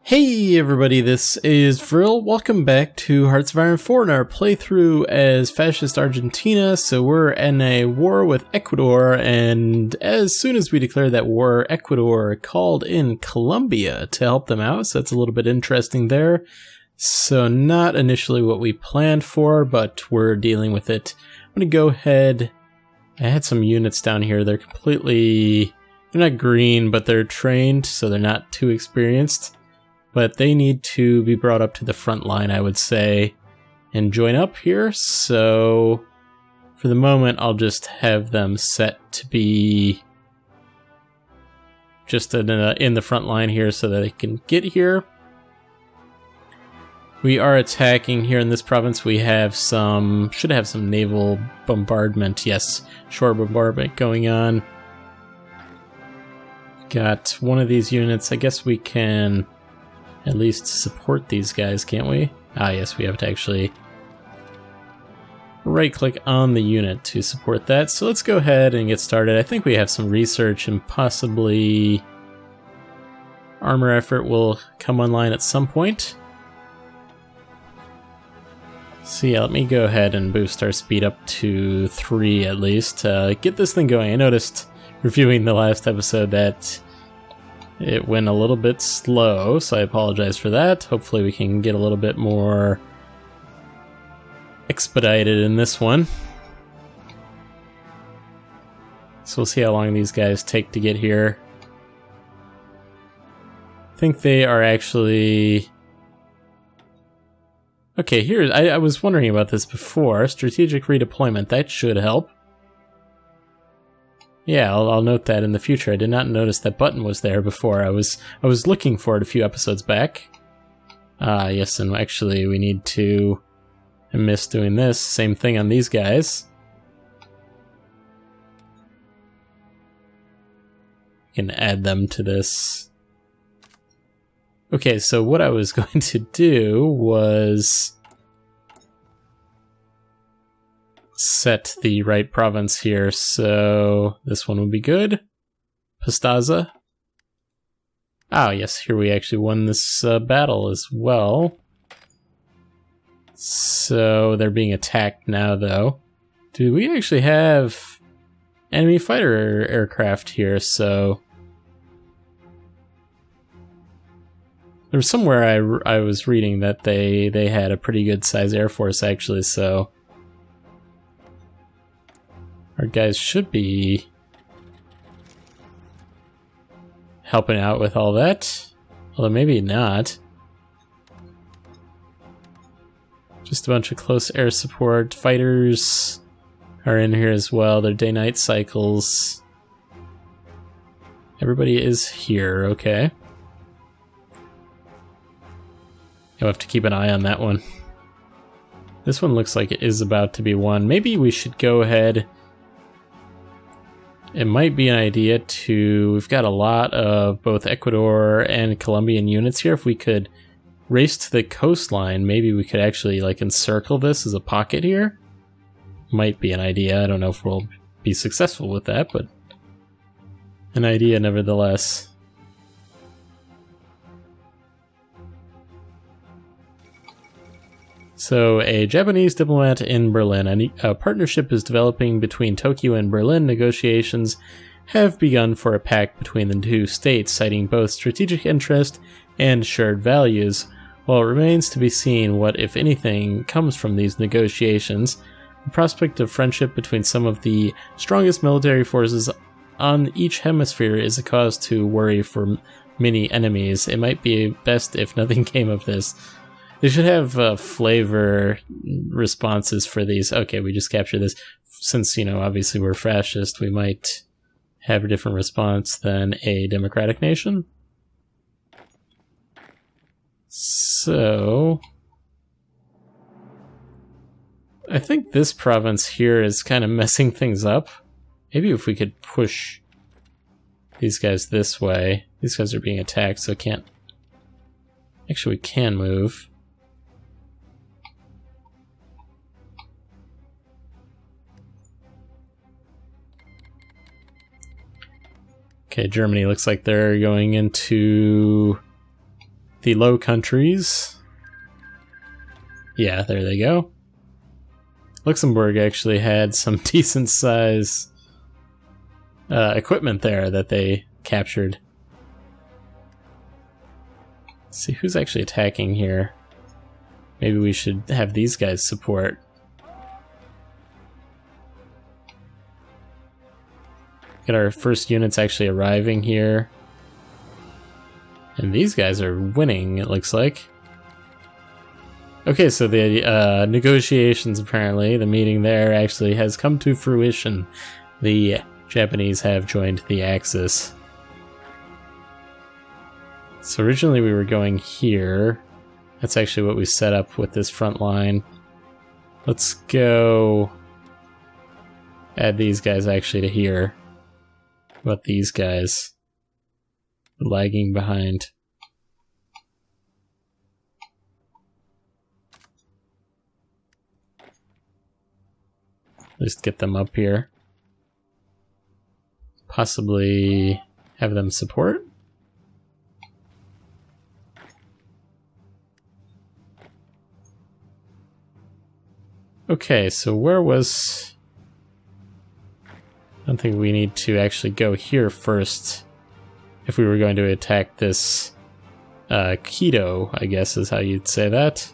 Hey everybody, this is Vril. Welcome back to Hearts of Iron 4 in our playthrough as Fascist Argentina. So we're in a war with Ecuador, and as soon as we declared that war, Ecuador called in Colombia to help them out, so that's a little bit interesting there. So not initially what we planned for, but we're dealing with it. I'm going to go ahead. I had some units down here. They're not green, but they're trained, so they're not too experienced. But they need to be brought up to the front line, I would say, and join up here. So for the moment, I'll just have them set to be just in the front line here so that they can get here. We are attacking here in this province. We have should have some naval bombardment. Yes, shore bombardment going on. Got one of these units. I guess we can at least support these guys, can't we? Ah, yes, we have to actually right-click on the unit to support that. So let's go ahead and get started. I think we have some research and possibly armor effort will come online at some point. So yeah, let me go ahead and boost our speed up to 3 at least to get this thing going. I noticed reviewing the last episode that it went a little bit slow, so I apologize for that. Hopefully we can get a little bit more expedited in this one. So we'll see how long these guys take to get here. I think they are actually... Okay, here, I was wondering about this before. Strategic redeployment, that should help. Yeah, I'll note that in the future. I did not notice that button was there before. I was looking for it a few episodes back. Yes, and actually we need to... I missed doing this. Same thing on these guys. We can add them to this. Okay, so what I was going to do was set the right province here, so this one would be good. Pastaza. Ah, yes, here we actually won this battle as well. So they're being attacked now, though. Do we actually have enemy fighter aircraft here? So there was somewhere I was reading that they had a pretty good size air force actually, so our guys should be helping out with all that. Although maybe not. Just a bunch of close air support. Fighters are in here as well. They're day-night cycles. Everybody is here, okay. You'll have to keep an eye on that one. This one looks like it is about to be won. Maybe we should go ahead. It might be an idea to... We've got a lot of both Ecuador and Colombian units here. If we could race to the coastline, maybe we could actually like encircle this as a pocket here. Might be an idea. I don't know if we'll be successful with that, but an idea nevertheless. So, a Japanese diplomat in Berlin. A partnership is developing between Tokyo and Berlin. Negotiations have begun for a pact between the two states, citing both strategic interest and shared values. While it remains to be seen what, if anything, comes from these negotiations, the prospect of friendship between some of the strongest military forces on each hemisphere is a cause to worry for many enemies. It might be best if nothing came of this. They should have flavor responses for these. Okay, we just captured this. Since, you know, obviously we're fascist, we might have a different response than a democratic nation. So I think this province here is kind of messing things up. Maybe if we could push these guys this way. These guys are being attacked, so can't... Actually, we can move. Okay, Germany looks like they're going into the Low Countries. Yeah, there they go. Luxembourg actually had some decent size equipment there that they captured. Let's see who's actually attacking here. Maybe we should have these guys support. Get our first units actually arriving here. And these guys are winning, it looks like. Okay, so the negotiations, apparently, the meeting there actually has come to fruition. The Japanese have joined the Axis. So originally we were going here. That's actually what we set up with this front line. Let's go add these guys actually to here. What about these guys? Lagging behind. Just get them up here. Possibly have them support? Okay, so where was... I don't think we need to actually go here first if we were going to attack this Quito, I guess is how you'd say that.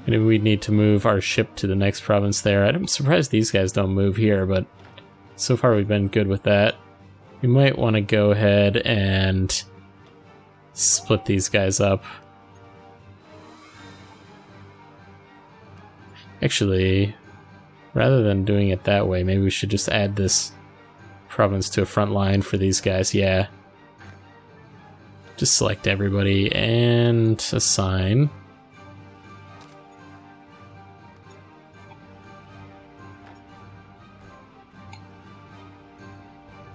Maybe we'd need to move our ship to the next province there. I'm surprised these guys don't move here, but so far we've been good with that. We might want to go ahead and split these guys up. Actually, rather than doing it that way, maybe we should just add this province to a front line for these guys, yeah. Just select everybody and assign.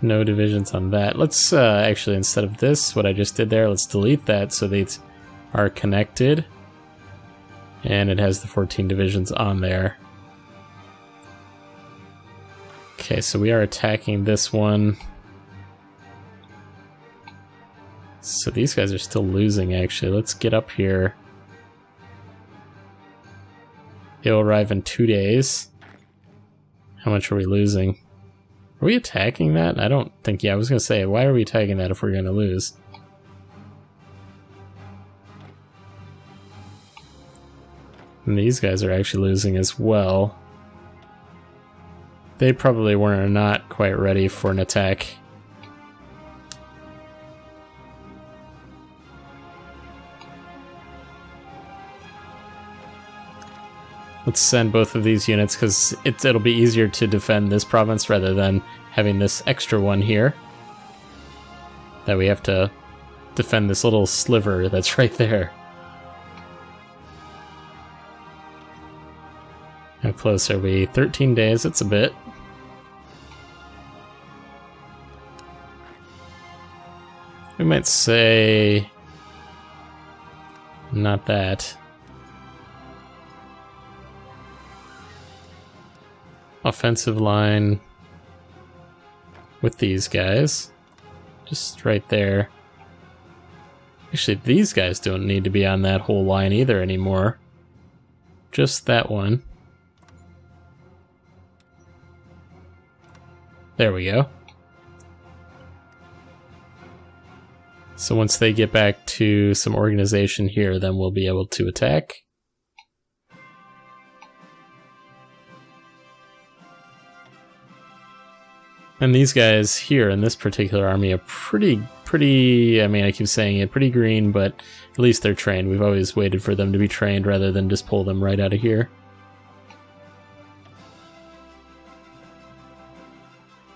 No divisions on that. Let's actually, instead of this, what I just did there, let's delete that so they are connected. And it has the 14 divisions on there. Okay, so we are attacking this one. So these guys are still losing, actually. Let's get up here. They'll arrive in 2 days. How much are we losing? Are we attacking that? I don't think, yeah, I was going to say, why are we attacking that if we're going to lose? And these guys are actually losing as well. They probably were not quite ready for an attack. Let's send both of these units because it'll be easier to defend this province rather than having this extra one here. That we have to defend this little sliver that's right there. How close are we? 13 days, that's a bit. We might say... not that. Offensive line with these guys. Just right there. Actually, these guys don't need to be on that whole line either anymore. Just that one. There we go. So once they get back to some organization here, then we'll be able to attack. And these guys here in this particular army are pretty, I mean, I keep saying it, pretty green, but at least they're trained. We've always waited for them to be trained rather than just pull them right out of here.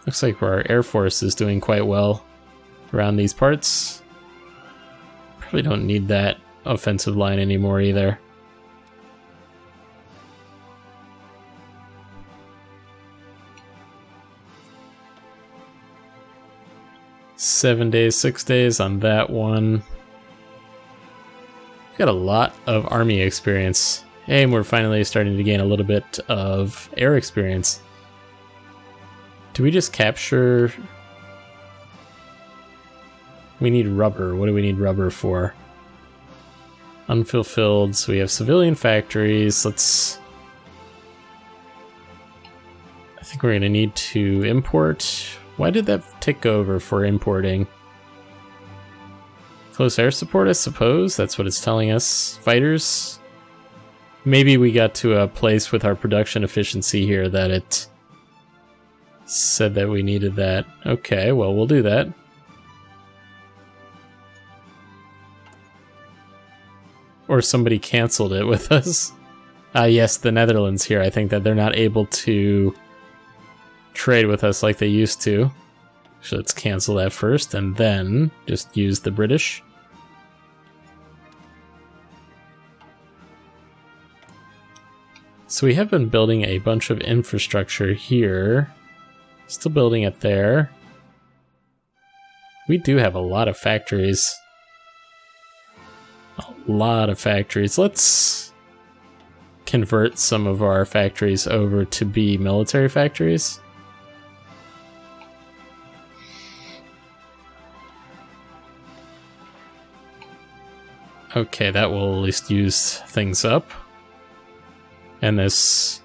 Looks like our Air Force is doing quite well around these parts. Probably don't need that offensive line anymore either. Seven days, 6 days on that one. We've got a lot of army experience. And we're finally starting to gain a little bit of air experience. Do we just capture... We need rubber. What do we need rubber for? Unfulfilled, so we have civilian factories. I think we're gonna need to import. Why did that tick over for importing? Close air support, I suppose. That's what it's telling us. Fighters. Maybe we got to a place with our production efficiency here that it said that we needed that. Okay, well, we'll do that. Or somebody canceled it with us. Yes, the Netherlands here. I think that they're not able to trade with us like they used to. So let's cancel that first and then just use the British. So we have been building a bunch of infrastructure here. Still building it there. We do have a lot of factories. A lot of factories. Let's convert some of our factories over to be military factories. Okay, that will at least use things up. And this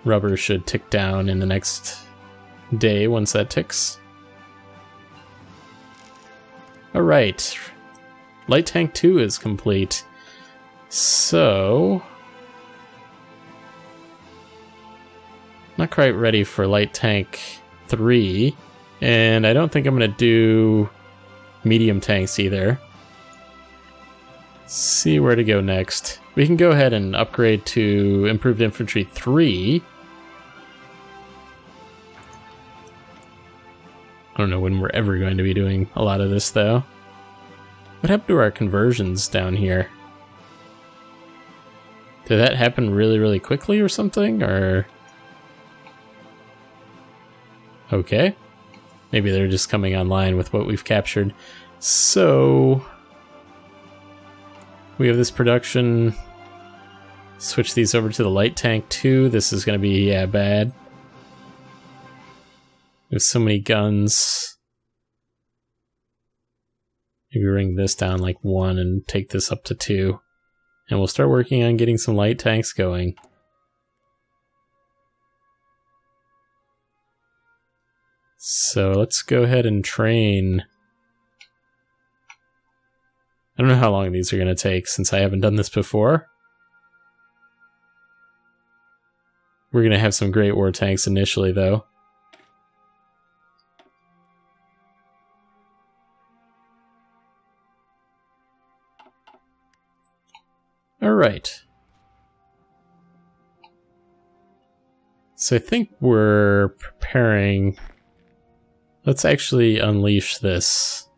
rubber should tick down in the next day once that ticks. Alright. Light Tank 2 is complete. So... not quite ready for Light Tank 3. And I don't think I'm going to do medium tanks either. See where to go next. We can go ahead and upgrade to Improved Infantry 3. I don't know when we're ever going to be doing a lot of this, though. What happened to our conversions down here? Did that happen really, really quickly or something, or...? Okay. Maybe they're just coming online with what we've captured. So... we have this production. Switch these over to the Light Tank 2. This is going to be, yeah, bad. There's so many guns. Maybe bring this down like 1 and take this up to 2. And we'll start working on getting some light tanks going. So let's go ahead and train. I don't know how long these are going to take since I haven't done this before. We're going to have some great war tanks initially, though. Alright. So I think we're preparing... let's actually unleash this.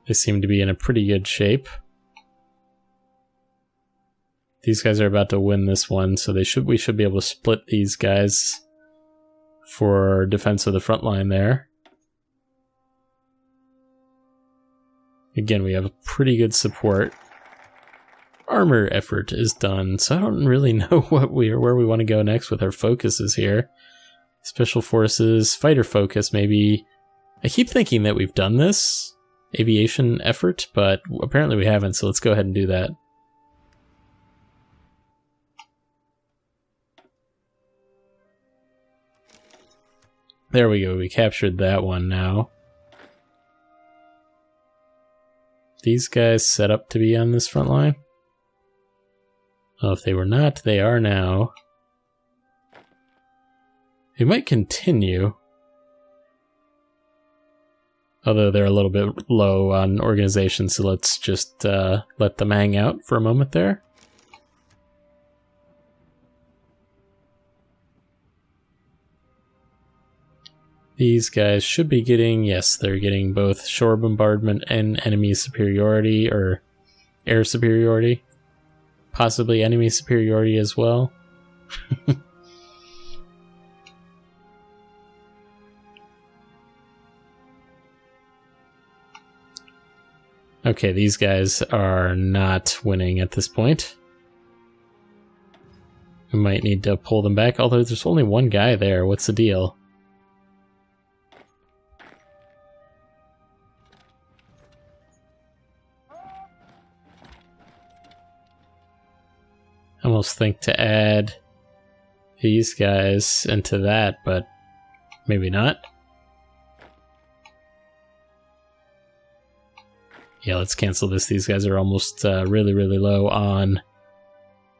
They seem to be in a pretty good shape. These guys are about to win this one, so we should be able to split these guys for defense of the front line there. Again, we have a pretty good support. Armor effort is done, so I don't really know where we want to go next with our focuses here. Special forces, fighter focus, maybe. I keep thinking that we've done this aviation effort, but apparently we haven't, so let's go ahead and do that. There we go, we captured that one now. These guys set up to be on this front line? Oh, if they were not, they are now. They might continue. Although they're a little bit low on organization, so let's just let them hang out for a moment there. These guys should be getting, yes, they're getting both shore bombardment and enemy superiority, or air superiority. Possibly enemy superiority as well. Okay, these guys are not winning at this point. We might need to pull them back, although there's only one guy there. What's the deal? I almost think to add these guys into that, but maybe not. Yeah, let's cancel this. These guys are almost really, really low on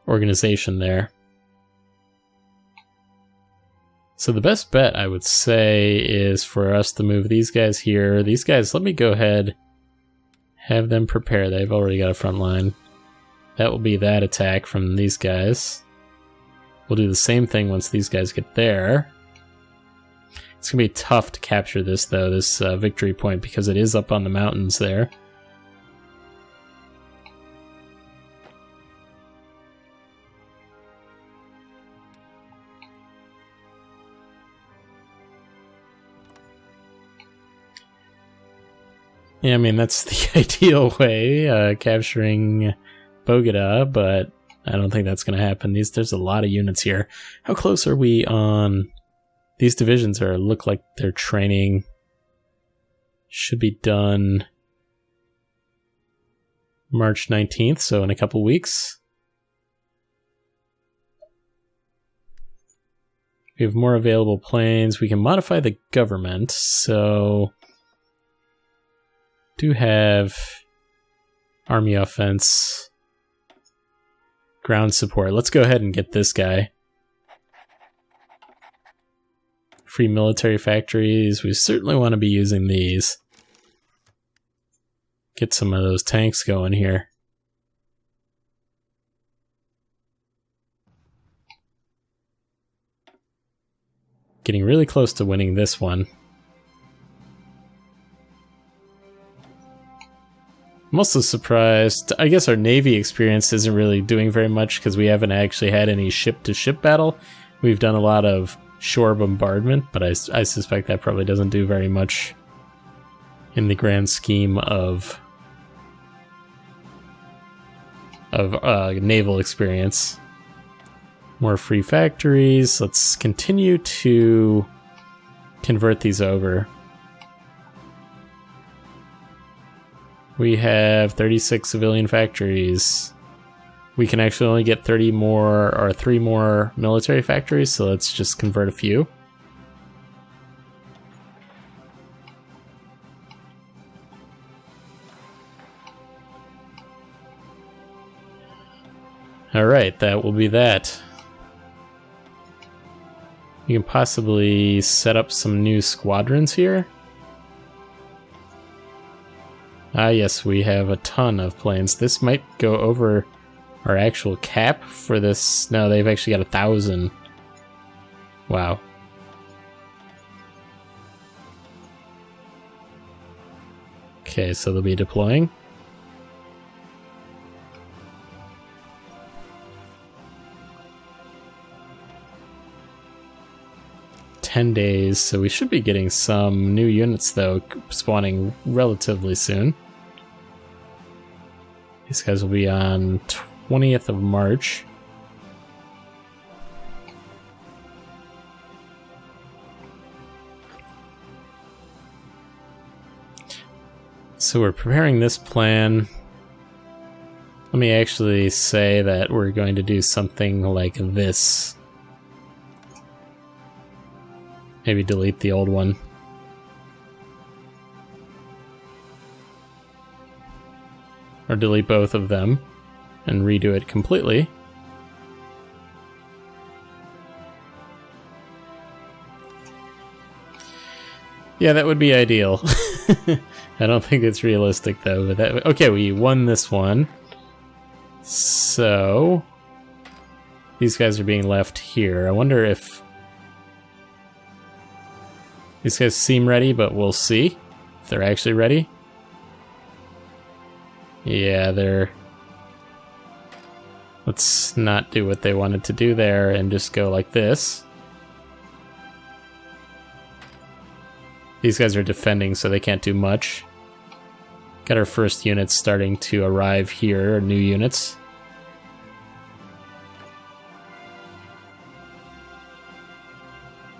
organization there. So the best bet, I would say, is for us to move these guys here. These guys, let me go ahead, have them prepare. They've already got a front line. That will be that attack from these guys. We'll do the same thing once these guys get there. It's going to be tough to capture this, though, this victory point, because it is up on the mountains there. Yeah, I mean, that's the ideal way, capturing Bogota, but I don't think that's going to happen. There's a lot of units here. How close are we on... These divisions look like they're training. Should be done March 19th, so in a couple weeks. We have more available planes. We can modify the government, so... Do have army offense, ground support. Let's go ahead and get this guy. Free military factories. We certainly want to be using these. Get some of those tanks going here. Getting really close to winning this one. I'm also surprised. I guess our Navy experience isn't really doing very much because we haven't actually had any ship-to-ship battle. We've done a lot of shore bombardment, but I suspect that probably doesn't do very much in the grand scheme of naval experience. More free factories. Let's continue to convert these over. We have 36 civilian factories. We can actually only get 30 more, or 3 more military factories, so let's just convert a few. Alright, that will be that. You can possibly set up some new squadrons here. Ah yes, we have a ton of planes. This might go over our actual cap for this. No, they've actually got 1,000. Wow. Okay, so they'll be deploying. days, so we should be getting some new units though, spawning relatively soon. These guys will be on 20th of March. So we're preparing this plan. Let me actually say that we're going to do something like this. Maybe delete the old one. Or delete both of them and redo it completely. Yeah, that would be ideal. I don't think it's realistic though, but that okay, we won this one. So these guys are being left here. I wonder if these guys seem ready, but we'll see if they're actually ready. Yeah, they're... Let's not do what they wanted to do there and just go like this. These guys are defending, so they can't do much. Got our first units starting to arrive here, new units.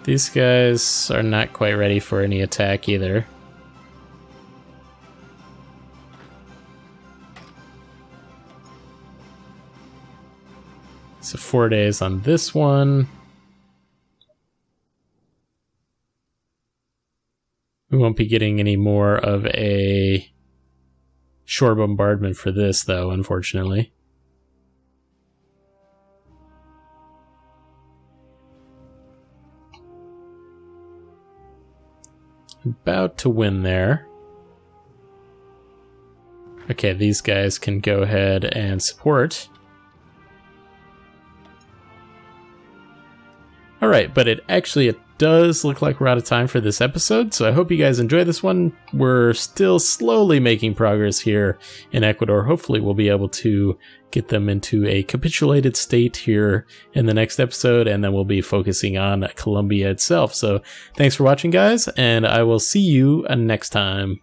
These guys are not quite ready for any attack either. So 4 days on this one. We won't be getting any more of a shore bombardment for this, though, unfortunately. About to win there. Okay, these guys can go ahead and support. Alright, but it does look like we're out of time for this episode, so I hope you guys enjoy this one. We're still slowly making progress here in Ecuador. Hopefully we'll be able to get them into a capitulated state here in the next episode, and then we'll be focusing on Colombia itself. So thanks for watching, guys, and I will see you next time.